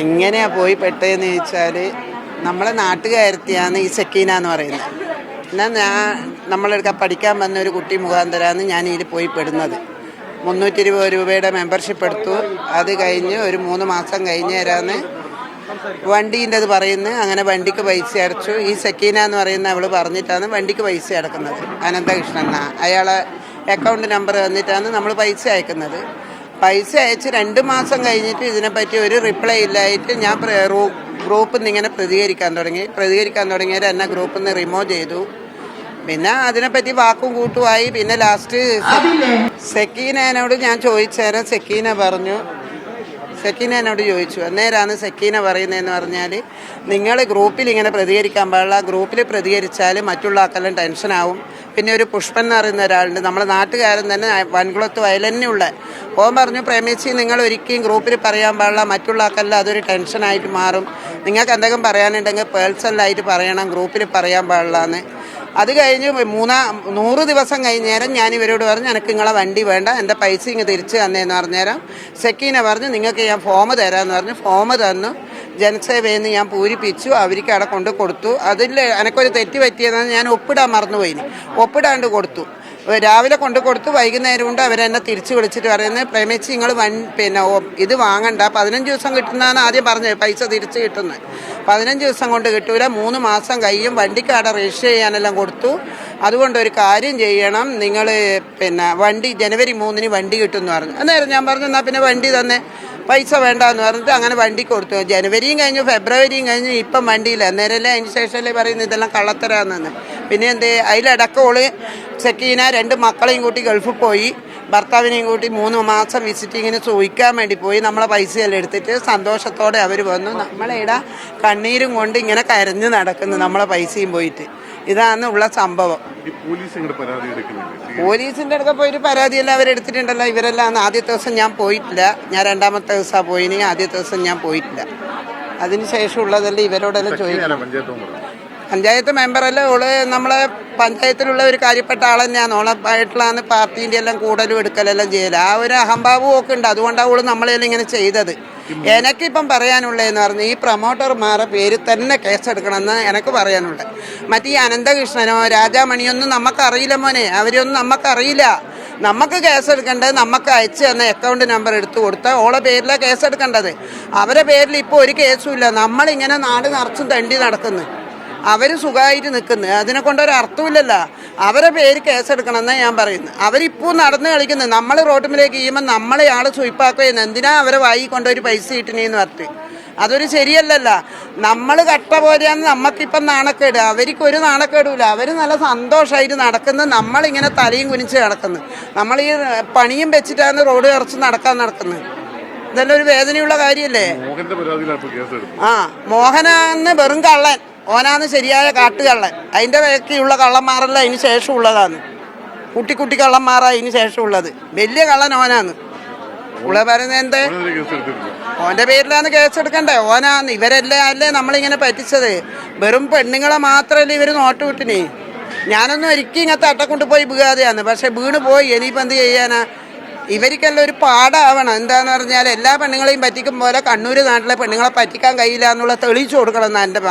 എങ്ങനെയാ പോയി പെട്ടതെന്ന് ചോദിച്ചാൽ നമ്മളെ നാട്ടുകാരത്തിയാണ് ഈ സെക്കീന എന്ന് പറയുന്നത്. എന്നാൽ നമ്മളെടുക്കാൻ പഠിക്കാൻ വന്ന ഒരു കുട്ടി മുഖാന്തരമാണ് ഞാൻ ഇതിൽ പോയി പെടുന്നത്. 320 രൂപയുടെ മെമ്പർഷിപ്പ് എടുത്തു. അത് കഴിഞ്ഞ് ഒരു 3 മാസം കഴിഞ്ഞേരാന്ന് വണ്ടീൻ്റെ അത് പറയുന്നത്. അങ്ങനെ വണ്ടിക്ക് പൈസ അടച്ചു. ഈ സെക്കീന എന്ന് പറയുന്ന അവൾ പറഞ്ഞിട്ടാണ് വണ്ടിക്ക് പൈസ അടക്കുന്നത്. അനന്തകൃഷ്ണൻ അയാളെ അക്കൗണ്ട് നമ്പർ തന്നിട്ടാണ് നമ്മൾ പൈസ അയക്കുന്നത്. പൈസ അയച്ച് 2 മാസം കഴിഞ്ഞിട്ട് ഇതിനെപ്പറ്റി ഒരു റിപ്ലൈ ഇല്ലായിട്ട് ഞാൻ ഗ്രൂപ്പിൽ നിന്ന് ഇങ്ങനെ പ്രതികരിക്കാൻ തുടങ്ങിയത് എന്നെ ഗ്രൂപ്പിൽ നിന്ന് റിമൂവ് ചെയ്തു. പിന്നെ അതിനെപ്പറ്റി വാക്കും കൂട്ടുമായി. പിന്നെ ലാസ്റ്റ് സെക്കീനോട് ഞാൻ ചോദിച്ചേരം സെക്കീന എന്നോട് ചോദിച്ചു. അന്നേരമാണ് സെക്കീന പറയുന്നതെന്ന് പറഞ്ഞാൽ, നിങ്ങൾ ഗ്രൂപ്പിൽ ഇങ്ങനെ പ്രതികരിക്കാൻ പാടില്ല. ഗ്രൂപ്പിൽ പ്രതികരിച്ചാൽ മറ്റുള്ള ആൾക്കെല്ലാം ടെൻഷനാവും. പിന്നെ ഒരു പുഷ്പൻ എന്ന് പറയുന്ന ഒരാളുണ്ട്, നമ്മളെ നാട്ടുകാരൻ തന്നെ, വൻകുളത്ത് വയലന്നുള്ള. ഓൻ പറഞ്ഞു, പ്രേമിച്ച് നിങ്ങൾ ഒരിക്കലും ഗ്രൂപ്പിൽ പറയാൻ പാടില്ല, മറ്റുള്ള ആൾക്കെല്ലാം അതൊരു ടെൻഷനായിട്ട് മാറും. നിങ്ങൾക്ക് എന്തെങ്കിലും പറയാനുണ്ടെങ്കിൽ പേഴ്സണലായിട്ട് പറയണം, ഗ്രൂപ്പിൽ പറയാൻ പാടില്ല എന്ന്. അത് കഴിഞ്ഞ് 100 ദിവസം കഴിഞ്ഞേരം ഞാൻ ഇവരോട് പറഞ്ഞു, എനിക്ക് നിങ്ങളെ വണ്ടി വേണ്ട, എൻ്റെ പൈസ ഇങ്ങ് തിരിച്ച് തന്നേന്ന് പറഞ്ഞേരം സെക്കീന പറഞ്ഞു, നിങ്ങൾക്ക് ഞാൻ ഫോം തരാമെന്ന് പറഞ്ഞു. ഫോം തന്നു. ജനസേവയിൽ നിന്ന് ഞാൻ പൂരിപ്പിച്ചു. അവർക്ക് അവിടെ കൊണ്ട് കൊടുത്തു. അതിൽ എനിക്കൊരു തെറ്റ് പറ്റിയതെന്ന് ഞാൻ ഒപ്പിടാൻ മറന്നുപോയിന്. ഒപ്പിടാണ്ട് കൊടുത്തു. രാവിലെ കൊണ്ട് കൊടുത്തു. വൈകുന്നേരം കൊണ്ട് അവരെന്നെ തിരിച്ച് വിളിച്ചിട്ട് പറയുന്നത്, പ്രേമിച്ച് നിങ്ങൾ പിന്നെ ഇത് വാങ്ങണ്ട, 15 ദിവസം കിട്ടുന്നതാണ് ആദ്യം പറഞ്ഞത്. പൈസ തിരിച്ച് കിട്ടുന്നത് 15 ദിവസം കൊണ്ട് കിട്ടൂല, 3 മാസം കഴിയും. വണ്ടിക്ക് അവിടെ രജിസ്റ്റർ ചെയ്യാനെല്ലാം കൊടുത്തു. അതുകൊണ്ട് ഒരു കാര്യം ചെയ്യണം, നിങ്ങൾ പിന്നെ വണ്ടി ജനുവരി 3-ന് വണ്ടി കിട്ടുമെന്ന് പറഞ്ഞു. അന്നേരം ഞാൻ പറഞ്ഞു, എന്നാൽ പിന്നെ വണ്ടി തന്നെ, പൈസ വേണ്ടെന്ന് പറഞ്ഞിട്ട് അങ്ങനെ വണ്ടി കൊടുത്തു. ജനുവരിയും കഴിഞ്ഞു, ഫെബ്രുവരിയും കഴിഞ്ഞു, ഇപ്പം വണ്ടിയില്ല. അന്നേരമല്ലേ അതിന് ശേഷമല്ലേ പറയുന്നത് ഇതെല്ലാം കള്ളത്തരാന്ന്. പിന്നെ എന്തേ അതിലടക്കോള് സെക്കീന 2 മക്കളെയും കൂട്ടി ഗൾഫിൽ പോയി. ഭർത്താവിനെയും കൂട്ടി 3 മാസം വിസിറ്റിങ്ങിന് ചോദിക്കാൻ വേണ്ടി പോയി. നമ്മളെ പൈസയെല്ലാം എടുത്തിട്ട് സന്തോഷത്തോടെ അവർ വന്നു. നമ്മളിവിടെ കണ്ണീരും കൊണ്ട് ഇങ്ങനെ കരഞ്ഞ് നടക്കുന്നു, നമ്മളെ പൈസയും പോയിട്ട്. ഇതാണ് ഉള്ള സംഭവം. പോലീസിൻ്റെ അടുക്ക പോയിട്ട് പരാതിയെല്ലാം അവരെടുത്തിട്ടുണ്ടല്ലോ. ഇവരെല്ലാം ആദ്യത്തെ ദിവസം ഞാൻ പോയിട്ടില്ല. ഞാൻ 2ാമത്തെ ദിവസമാണ് പോയിന്. ആദ്യത്തെ ദിവസം ഞാൻ പോയിട്ടില്ല. അതിനുശേഷം ഉള്ളതെല്ലാം ഇവരോടെല്ലാം ചോദിക്കണം. പഞ്ചായത്ത് മെമ്പറല്ല ഓള്, നമ്മളെ പഞ്ചായത്തിലുള്ള ഒരു കാര്യപ്പെട്ട ആൾ തന്നെയാണ്. ഓളായിട്ടുള്ളതാണ് പാർട്ടീൻ്റെ എല്ലാം കൂടലും എടുക്കലെല്ലാം ചെയ്യല്. ആ ഒരു അഹംഭാവവും ഒക്കെ ഉണ്ട്. അതുകൊണ്ടാണ് ഓള് നമ്മളെല്ലാം ഇങ്ങനെ ചെയ്തത്. എനിക്കിപ്പം പറയാനുള്ളതെന്ന് പറഞ്ഞാൽ, ഈ പ്രൊമോട്ടർമാരുടെ പേര് തന്നെ കേസെടുക്കണമെന്ന് എനിക്ക് പറയാനുള്ളത്. മറ്റേ ഈ അനന്തകൃഷ്ണനോ രാജാമണിയൊന്നും നമുക്കറിയില്ല മോനെ, അവരൊന്നും നമുക്കറിയില്ല. നമുക്ക് കേസെടുക്കേണ്ടത് നമുക്ക് അയച്ചു തന്ന അക്കൗണ്ട് നമ്പർ എടുത്തു കൊടുത്താൽ ഓളെ പേരിലാണ് കേസെടുക്കേണ്ടത്. അവരെ പേരിൽ ഇപ്പോൾ ഒരു കേസും ഇല്ല. നമ്മളിങ്ങനെ നാട് നിറച്ചും തണ്ടി നടക്കുന്നു. അവർ സുഖമായിട്ട് നിൽക്കുന്നു. അതിനെ കൊണ്ടൊരു അർത്ഥമില്ലല്ലോ. അവരെ പേര് കേസെടുക്കണമെന്നാണ് ഞാൻ പറയുന്നത്. അവരിപ്പോൾ നടന്ന് കളിക്കുന്നത്. നമ്മൾ റോട്ടുമ്പിലേക്ക് ചെയ്യുമ്പോൾ നമ്മളെ ആൾ സ്വീപ്പാക്കുകയെന്ന്. എന്തിനാ അവരെ വായി കൊണ്ടൊരു പൈസ കിട്ടണേന്ന് പറഞ്ഞിട്ട്? അതൊരു ശരിയല്ലല്ലോ. നമ്മൾ കട്ട പോലെയാണ് നമുക്കിപ്പം നാണക്കേട്. അവർക്കൊരു നാണക്കേടില്ല. അവർ നല്ല സന്തോഷമായിട്ട് നടക്കുന്നത്. നമ്മളിങ്ങനെ തലയും കുനിച്ച് നടക്കുന്നു. നമ്മൾ ഈ പണിയും വെച്ചിട്ടാണ് റോഡ് ഇറച്ച് നടക്കുന്നത്. ഇതെല്ലാം ഒരു വേദനയുള്ള കാര്യമല്ലേ? മോഹനാന്ന് വെറും കള്ളൻ, ഓനാന്ന് ശരിയായ കാട്ടുകള്ളൻ. അതിൻ്റെ ബാക്കിയുള്ള കള്ളന്മാരല്ല അതിന് ശേഷം ഉള്ളതാണ്. കുട്ടി കള്ളന്മാരാ അതിന് ശേഷം ഉള്ളത്. വലിയ കള്ളൻ ഓനാന്ന്. ഉള്ള പറയുന്നത് എന്തേ? ഓൻ്റെ പേരിലാണ് കേസെടുക്കണ്ടേ? ഓനാന്ന്. ഇവരെല്ലാം അല്ലേ നമ്മളിങ്ങനെ പറ്റിച്ചത്. വെറും പെണ്ണുങ്ങളെ മാത്രമല്ലേ ഇവർ നോട്ട് വിട്ടിനെ. ഞാനൊന്നും ഒരിക്കലും ഇങ്ങനത്തെ അട്ടക്കൊണ്ട് പോയി വീഴാതെയാണ്. പക്ഷെ വീണ് പോയി. ഇനിയിപ്പോൾ എന്ത് ചെയ്യാനാ? ഇവർക്കെല്ലാം ഒരു പാടാവണം. എന്താന്ന് പറഞ്ഞാൽ എല്ലാ പെണ്ണുങ്ങളെയും പറ്റിക്കും പോലെ കണ്ണൂർ നാട്ടിലെ പെണ്ണുങ്ങളെ പറ്റിക്കാൻ കഴിയില്ല എന്നുള്ള തെളിയിച്ചു കൊടുക്കണം എന്നാണ് എൻ്റെ